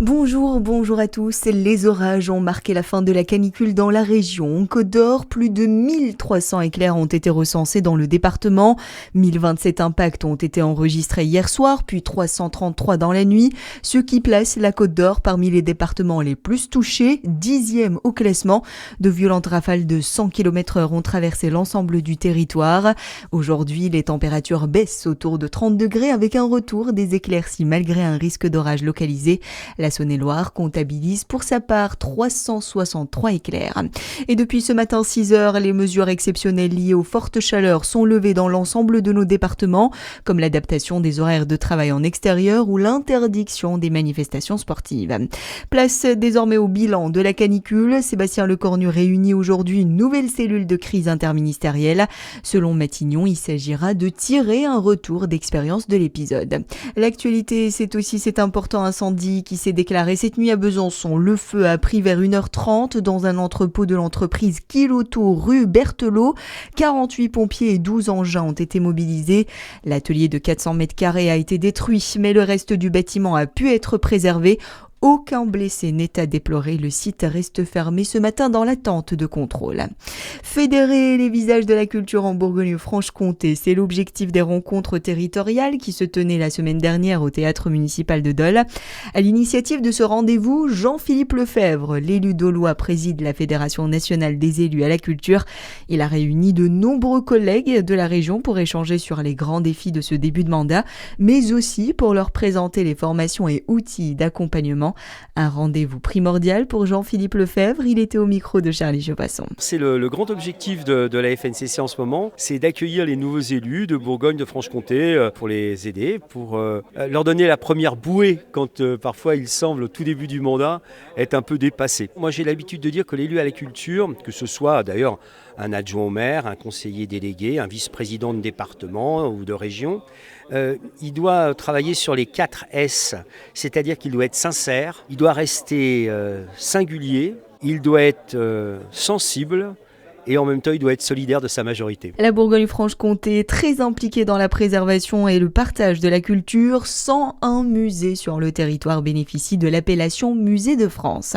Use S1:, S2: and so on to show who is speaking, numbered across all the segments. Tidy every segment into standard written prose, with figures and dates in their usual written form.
S1: Bonjour à tous. Les orages ont marqué la fin de la canicule dans la région. En Côte d'Or, plus de 1300 éclairs ont été recensés dans le département. 1027 impacts ont été enregistrés hier soir, puis 333 dans la nuit, ce qui place la Côte d'Or parmi les départements les plus touchés, 10e au classement. De violentes rafales de 100 km/h ont traversé l'ensemble du territoire. Aujourd'hui, les températures baissent autour de 30 degrés avec un retour des éclaircies malgré un risque d'orage localisé. La Saône-et-Loire comptabilise pour sa part 363 éclairs. Et depuis ce matin 6h, les mesures exceptionnelles liées aux fortes chaleurs sont levées dans l'ensemble de nos départements, comme l'adaptation des horaires de travail en extérieur ou l'interdiction des manifestations sportives. Place désormais au bilan de la canicule. Sébastien Lecornu réunit aujourd'hui une nouvelle cellule de crise interministérielle. Selon Matignon, il s'agira de tirer un retour d'expérience de l'épisode. L'actualité, c'est aussi cet important incendie qui s'est déclaré cette nuit à Besançon. Le feu a pris vers 1h30 dans un entrepôt de l'entreprise Kiloto rue Berthelot. 48 pompiers et 12 engins ont été mobilisés. L'atelier de 400 m² a été détruit, mais le reste du bâtiment a pu être préservé. Aucun blessé n'est à déplorer. Le site reste fermé ce matin dans l'attente de contrôle. Fédérer les visages de la culture en Bourgogne-Franche-Comté, c'est l'objectif des rencontres territoriales qui se tenaient la semaine dernière au théâtre municipal de Dole. À l'initiative de ce rendez-vous, Jean-Philippe Lefebvre, l'élu dolois, préside la Fédération nationale des élus à la culture. Il a réuni de nombreux collègues de la région pour échanger sur les grands défis de ce début de mandat, mais aussi pour leur présenter les formations et outils d'accompagnement. Un rendez-vous primordial pour Jean-Philippe Lefebvre. Il était au micro de Charlie Chopasson.
S2: C'est le grand objectif de la FNCC en ce moment, c'est d'accueillir les nouveaux élus de Bourgogne, de Franche-Comté pour les aider, pour leur donner la première bouée quand parfois ils semblent au tout début du mandat être un peu dépassés. Moi j'ai l'habitude de dire que l'élu à la culture, que ce soit d'ailleurs un adjoint au maire, un conseiller délégué, un vice-président de département ou de région, il doit travailler sur les 4 S, c'est-à-dire qu'il doit être sincère, il doit rester singulier, il doit être sensible, et en même temps, il doit être solidaire de sa majorité.
S1: La Bourgogne-Franche-Comté est très impliquée dans la préservation et le partage de la culture. 101 musées sur le territoire bénéficient de l'appellation Musée de France.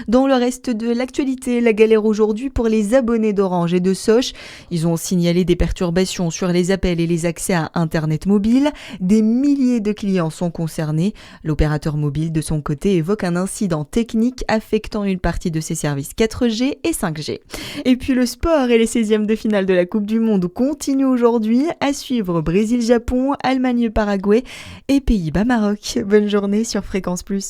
S1: Dans le reste de l'actualité, la galère aujourd'hui pour les abonnés d'Orange et de Sosh. Ils ont signalé des perturbations sur les appels et les accès à Internet mobile. Des milliers de clients sont concernés. L'opérateur mobile, de son côté, évoque un incident technique affectant une partie de ses services 4G et 5G. Et puis le sport et les 16e de finale de la Coupe du Monde continuent aujourd'hui. À suivre Brésil-Japon, Allemagne-Paraguay et Pays-Bas-Maroc. Bonne journée sur Fréquence Plus.